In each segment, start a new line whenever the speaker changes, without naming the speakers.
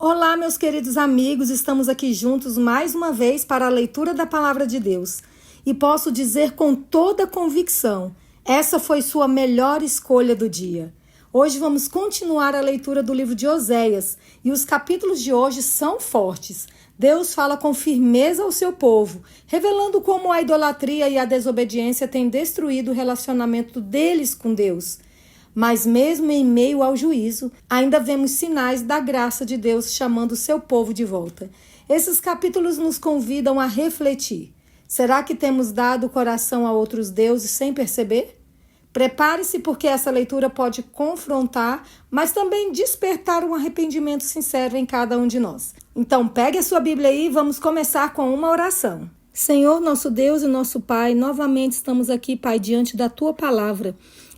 Olá, meus queridos amigos, estamos aqui juntos mais uma vez para a leitura da Palavra de Deus. E posso dizer com toda convicção, essa foi sua melhor escolha do dia. Hoje vamos continuar a leitura do livro de Oséias e os capítulos de hoje são fortes. Deus fala com firmeza ao seu povo, revelando como a idolatria e a desobediência têm destruído o relacionamento deles com Deus. Mas mesmo em meio ao juízo, ainda vemos sinais da graça de Deus chamando o seu povo de volta. Esses capítulos nos convidam a refletir. Será que temos dado o coração a outros deuses sem perceber? Prepare-se porque essa leitura pode confrontar, mas também despertar um arrependimento sincero em cada um de nós. Então pegue a sua Bíblia aí e vamos começar com uma oração. Senhor, nosso Deus e nosso Pai, novamente estamos aqui, Pai, diante da Tua Palavra.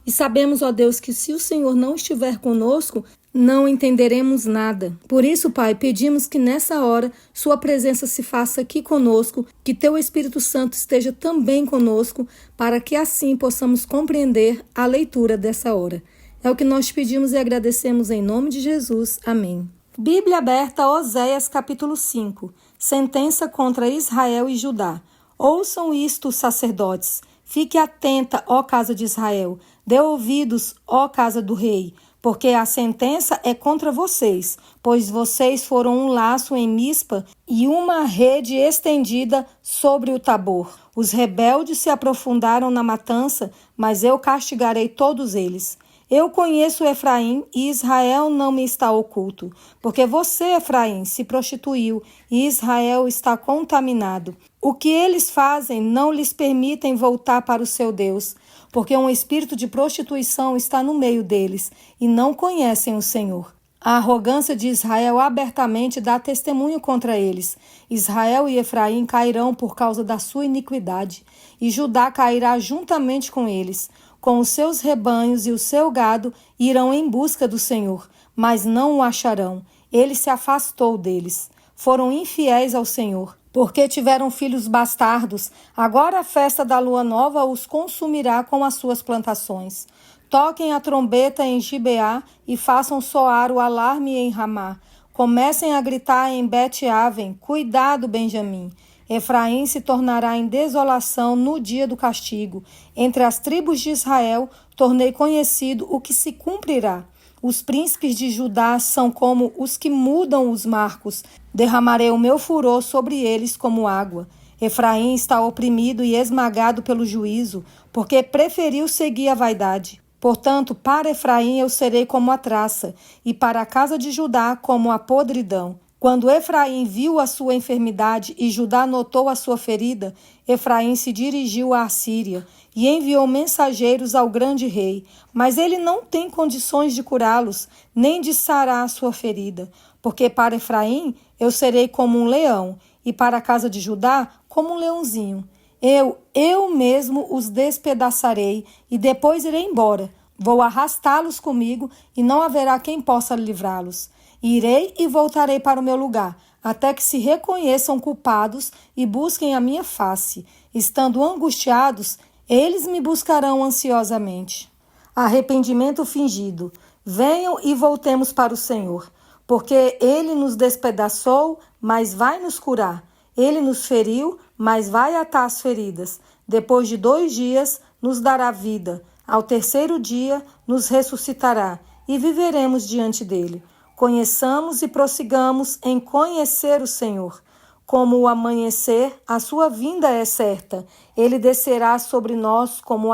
E sabemos, ó Deus, que se o Senhor não estiver conosco, não entenderemos nada. Por isso, Pai, pedimos que nessa hora Sua presença se faça aqui conosco, que Teu Espírito Santo esteja também conosco, para que assim possamos compreender a leitura dessa hora. É o que nós pedimos e agradecemos em nome de Jesus. Amém. Bíblia aberta, Oséias capítulo 5. Sentença contra Israel e Judá. Ouçam isto, sacerdotes. Fique atenta, ó casa de Israel. Dê ouvidos, ó casa do rei, porque a sentença é contra vocês, pois vocês foram um laço em Mispa e uma rede estendida sobre o Tabor. Os rebeldes se aprofundaram na matança, mas eu castigarei todos eles. Eu conheço Efraim e Israel não me está oculto, porque você, Efraim, se prostituiu e Israel está contaminado. O que eles fazem não lhes permitem voltar para o seu Deus, porque um espírito de prostituição está no meio deles e não conhecem o Senhor. A arrogância de Israel abertamente dá testemunho contra eles. Israel e Efraim cairão por causa da sua iniquidade, e Judá cairá juntamente com eles. Com os seus rebanhos e o seu gado irão em busca do Senhor, mas não o acharão. Ele se afastou deles. Foram infiéis ao Senhor, porque tiveram filhos bastardos. Agora a festa da lua nova os consumirá com as suas plantações. Toquem a trombeta em Gibeá e façam soar o alarme em Ramá. Comecem a gritar em Bet-Aven, cuidado, Benjamim. Efraim se tornará em desolação no dia do castigo. Entre as tribos de Israel, tornei conhecido o que se cumprirá. Os príncipes de Judá são como os que mudam os marcos. Derramarei o meu furor sobre eles como água. Efraim está oprimido e esmagado pelo juízo, porque preferiu seguir a vaidade. Portanto, para Efraim eu serei como a traça, e para a casa de Judá como a podridão. Quando Efraim viu a sua enfermidade e Judá notou a sua ferida, Efraim se dirigiu à Assíria e enviou mensageiros ao grande rei. Mas ele não tem condições de curá-los, nem de sarar a sua ferida. Porque para Efraim eu serei como um leão, e para a casa de Judá como um leãozinho. Eu mesmo os despedaçarei e depois irei embora. Vou arrastá-los comigo e não haverá quem possa livrá-los. Irei e voltarei para o meu lugar, até que se reconheçam culpados e busquem a minha face. Estando angustiados, eles me buscarão ansiosamente. Arrependimento fingido. Venham e voltemos para o Senhor, porque Ele nos despedaçou, mas vai nos curar. Ele nos feriu, mas vai atar as feridas. Depois de 2 dias, nos dará vida. Ao 3º dia, nos ressuscitará e viveremos diante dele. Conheçamos e prossigamos em conhecer o Senhor. Como o amanhecer, a sua vinda é certa. Ele descerá sobre nós como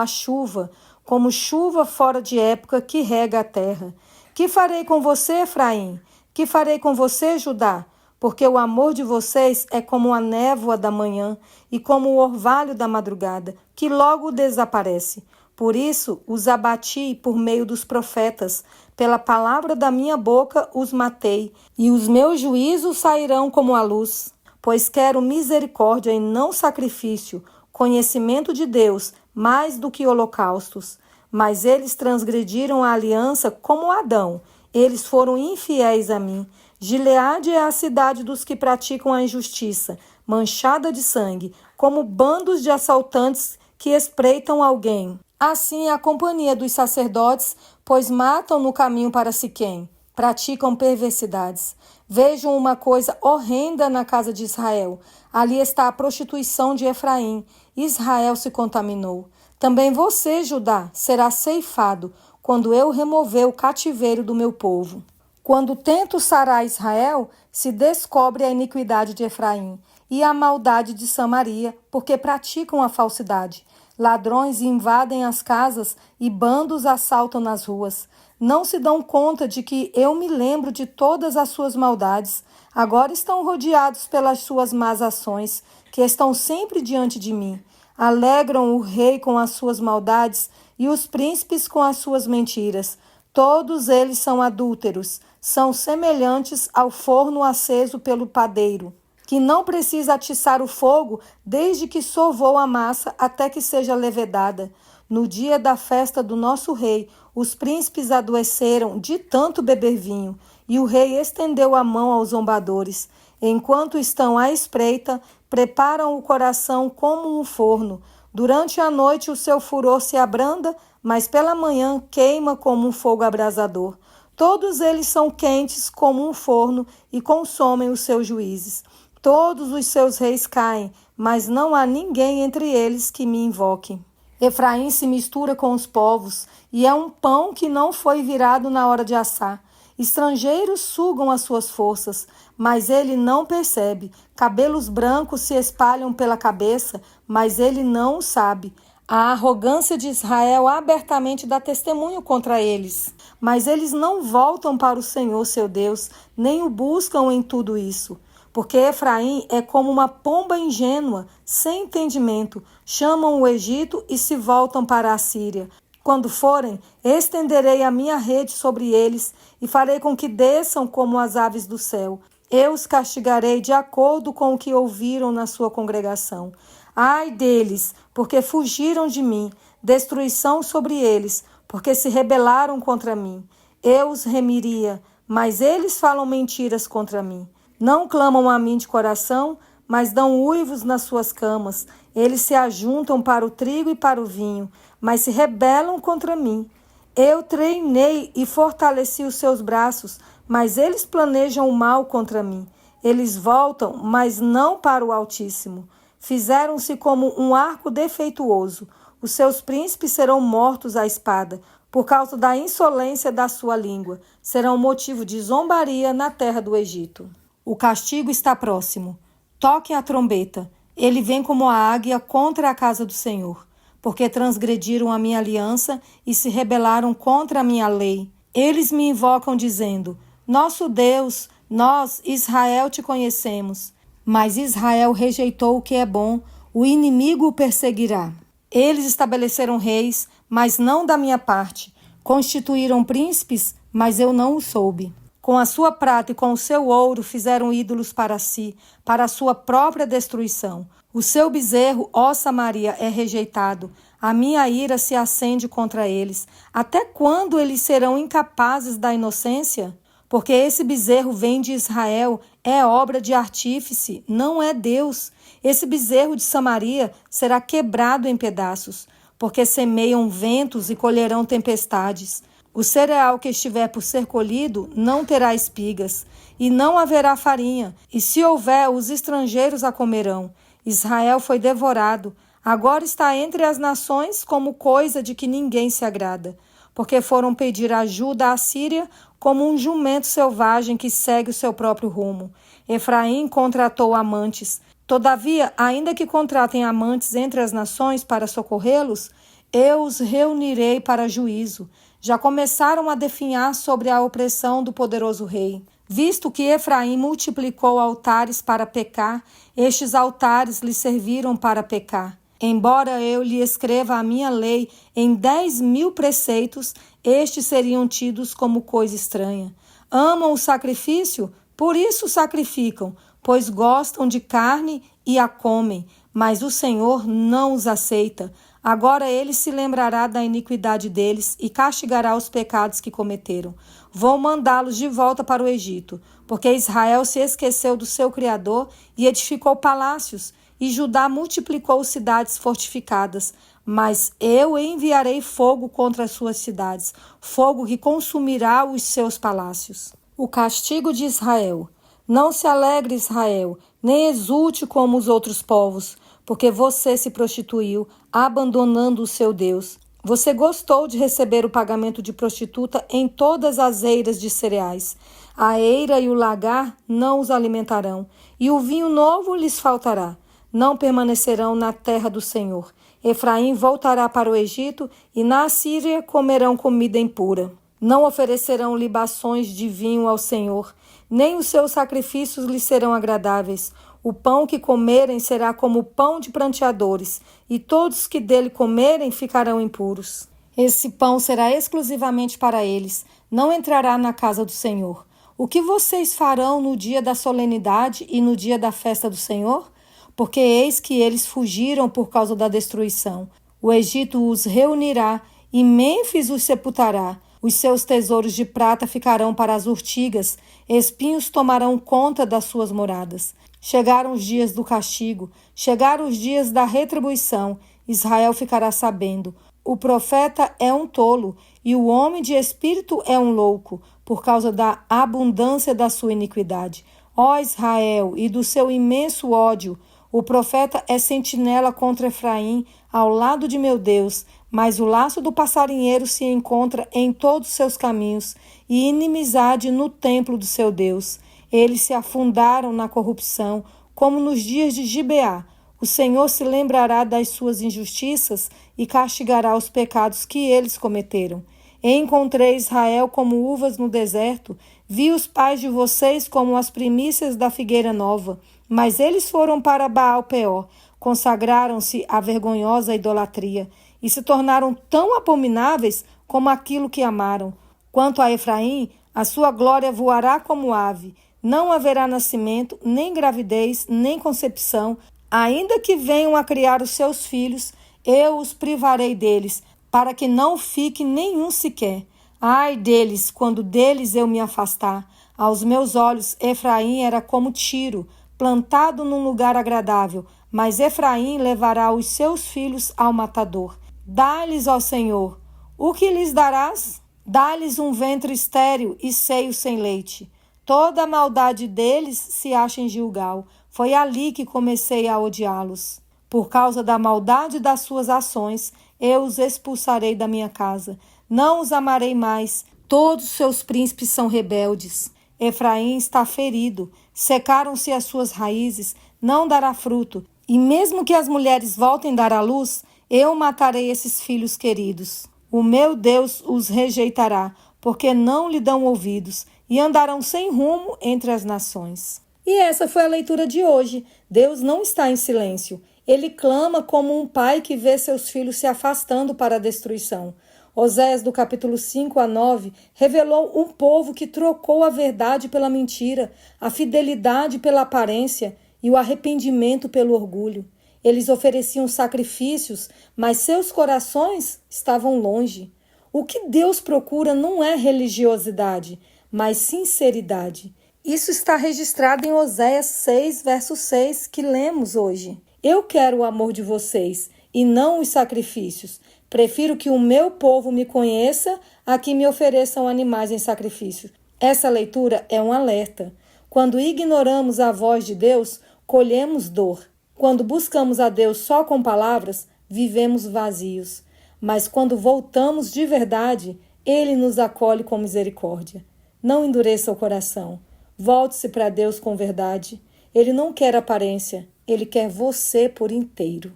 chuva fora de época que rega a terra. Que farei com você, Efraim? Que farei com você, Judá? Porque o amor de vocês é como a névoa da manhã e como o orvalho da madrugada, que logo desaparece. Por isso os abati por meio dos profetas, pela palavra da minha boca os matei, e os meus juízos sairão como a luz. Pois quero misericórdia e não sacrifício, conhecimento de Deus mais do que holocaustos. Mas eles transgrediram a aliança como Adão, eles foram infiéis a mim. Gileade é a cidade dos que praticam a injustiça, manchada de sangue, como bandos de assaltantes que espreitam alguém. Assim é a companhia dos sacerdotes, pois matam no caminho para Siquém, praticam perversidades. Vejam uma coisa horrenda na casa de Israel. Ali está a prostituição de Efraim. Israel se contaminou. Também você, Judá, será ceifado quando eu remover o cativeiro do meu povo. Quando tento sarar Israel, se descobre a iniquidade de Efraim e a maldade de Samaria, porque praticam a falsidade. Ladrões invadem as casas e bandos assaltam nas ruas. Não se dão conta de que eu me lembro de todas as suas maldades. Agora estão rodeados pelas suas más ações, que estão sempre diante de mim. Alegram o rei com as suas maldades e os príncipes com as suas mentiras. Todos eles são adúlteros, são semelhantes ao forno aceso pelo padeiro, que não precisa atiçar o fogo desde que sovou a massa até que seja levedada. No dia da festa do nosso rei, os príncipes adoeceram de tanto beber vinho, e o rei estendeu a mão aos zombadores. Enquanto estão à espreita, preparam o coração como um forno. Durante a noite o seu furor se abranda, mas pela manhã queima como um fogo abrasador. Todos eles são quentes como um forno e consomem os seus juízes. Todos os seus reis caem, mas não há ninguém entre eles que me invoque. Efraim se mistura com os povos e é um pão que não foi virado na hora de assar. Estrangeiros sugam as suas forças, mas ele não percebe. Cabelos brancos se espalham pela cabeça, mas ele não o sabe. A arrogância de Israel abertamente dá testemunho contra eles, mas eles não voltam para o Senhor seu Deus, nem o buscam em tudo isso. Porque Efraim é como uma pomba ingênua, sem entendimento. Chamam o Egito e se voltam para a Síria. Quando forem, estenderei a minha rede sobre eles e farei com que desçam como as aves do céu. Eu os castigarei de acordo com o que ouviram na sua congregação. Ai deles, porque fugiram de mim. Destruição sobre eles, porque se rebelaram contra mim. Eu os remiria, mas eles falam mentiras contra mim. Não clamam a mim de coração, mas dão uivos nas suas camas. Eles se ajuntam para o trigo e para o vinho, mas se rebelam contra mim. Eu treinei e fortaleci os seus braços, mas eles planejam o mal contra mim. Eles voltam, mas não para o Altíssimo. Fizeram-se como um arco defeituoso. Os seus príncipes serão mortos à espada, por causa da insolência da sua língua. Serão motivo de zombaria na terra do Egito. O castigo está próximo. Toquem a trombeta. Ele vem como a águia contra a casa do Senhor, porque transgrediram a minha aliança e se rebelaram contra a minha lei. Eles me invocam dizendo: Nosso Deus, nós, Israel, te conhecemos. Mas Israel rejeitou o que é bom, o inimigo o perseguirá. Eles estabeleceram reis, mas não da minha parte. Constituíram príncipes, mas eu não o soube. Com a sua prata e com o seu ouro fizeram ídolos para si, para a sua própria destruição. O seu bezerro, ó Samaria, é rejeitado. A minha ira se acende contra eles. Até quando eles serão incapazes da inocência? Porque esse bezerro vem de Israel, é obra de artífice, não é Deus. Esse bezerro de Samaria será quebrado em pedaços, porque semeiam ventos e colherão tempestades. O cereal que estiver por ser colhido não terá espigas, e não haverá farinha, e se houver, os estrangeiros a comerão. Israel foi devorado, agora está entre as nações como coisa de que ninguém se agrada, porque foram pedir ajuda à Síria como um jumento selvagem que segue o seu próprio rumo. Efraim contratou amantes. Todavia, ainda que contratem amantes entre as nações para socorrê-los, eu os reunirei para juízo. Já começaram a definhar sobre a opressão do poderoso rei. Visto que Efraim multiplicou altares para pecar, estes altares lhe serviram para pecar. Embora eu lhe escreva a minha lei em 10.000 preceitos, estes seriam tidos como coisa estranha. Amam o sacrifício, por isso sacrificam, pois gostam de carne e a comem, mas o Senhor não os aceita. Agora ele se lembrará da iniquidade deles e castigará os pecados que cometeram. Vou mandá-los de volta para o Egito, porque Israel se esqueceu do seu Criador e edificou palácios, e Judá multiplicou cidades fortificadas. Mas eu enviarei fogo contra as suas cidades, fogo que consumirá os seus palácios. O castigo de Israel. Não se alegre, Israel, nem exulte como os outros povos, porque você se prostituiu, abandonando o seu Deus. Você gostou de receber o pagamento de prostituta em todas as eiras de cereais. A eira e o lagar não os alimentarão, e o vinho novo lhes faltará. Não permanecerão na terra do Senhor. Efraim voltará para o Egito, e na Assíria comerão comida impura. Não oferecerão libações de vinho ao Senhor, nem os seus sacrifícios lhes serão agradáveis. O pão que comerem será como o pão de pranteadores, e todos que dele comerem ficarão impuros. Esse pão será exclusivamente para eles, não entrará na casa do Senhor. O que vocês farão no dia da solenidade e no dia da festa do Senhor? Porque eis que eles fugiram por causa da destruição. O Egito os reunirá e Mênfis os sepultará. Os seus tesouros de prata ficarão para as urtigas, espinhos tomarão conta das suas moradas. Chegaram os dias do castigo, chegaram os dias da retribuição. Israel ficará sabendo. O profeta é um tolo e o homem de espírito é um louco, por causa da abundância da sua iniquidade. Ó Israel, e do seu imenso ódio, o profeta é sentinela contra Efraim, ao lado de meu Deus, mas o laço do passarinheiro se encontra em todos os seus caminhos, e inimizade no templo do seu Deus. Eles se afundaram na corrupção, como nos dias de Gibeá. O Senhor se lembrará das suas injustiças e castigará os pecados que eles cometeram. Encontrei Israel como uvas no deserto, vi os pais de vocês como as primícias da figueira nova, mas eles foram para Baal-Peor, consagraram-se à vergonhosa idolatria e se tornaram tão abomináveis como aquilo que amaram. Quanto a Efraim, a sua glória voará como ave, não haverá nascimento, nem gravidez, nem concepção, ainda que venham a criar os seus filhos, eu os privarei deles, para que não fique nenhum sequer. Ai deles, quando deles eu me afastar. Aos meus olhos, Efraim era como Tiro, plantado num lugar agradável, mas Efraim levará os seus filhos ao matador. Dá-lhes, ó Senhor, o que lhes darás? Dá-lhes um ventre estéril e seio sem leite. Toda a maldade deles se acha em Gilgal. Foi ali que comecei a odiá-los. Por causa da maldade das suas ações, eu os expulsarei da minha casa. Não os amarei mais. Todos seus príncipes são rebeldes. Efraim está ferido. Secaram-se as suas raízes. Não dará fruto. E mesmo que as mulheres voltem a dar à luz, eu matarei esses filhos queridos. O meu Deus os rejeitará, porque não lhe dão ouvidos, e andarão sem rumo entre as nações. E essa foi a leitura de hoje. Deus não está em silêncio. Ele clama como um pai que vê seus filhos se afastando para a destruição. Oséias, do capítulo 5 a 9, revelou um povo que trocou a verdade pela mentira, a fidelidade pela aparência e o arrependimento pelo orgulho. Eles ofereciam sacrifícios, mas seus corações estavam longe. O que Deus procura não é religiosidade, mas sinceridade. Isso está registrado em Oséias 6, verso 6, que lemos hoje. Eu quero o amor de vocês e não os sacrifícios. Prefiro que o meu povo me conheça a que me ofereçam animais em sacrifício. Essa leitura é um alerta. Quando ignoramos a voz de Deus, colhemos dor. Quando buscamos a Deus só com palavras, vivemos vazios. Mas quando voltamos de verdade, Ele nos acolhe com misericórdia. Não endureça o coração. Volte-se para Deus com verdade. Ele não quer aparência, Ele quer você por inteiro.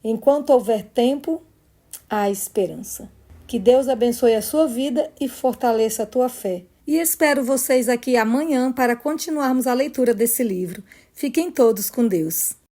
Enquanto houver tempo, há esperança. Que Deus abençoe a sua vida e fortaleça a tua fé. E espero vocês aqui amanhã para continuarmos a leitura desse livro. Fiquem todos com Deus.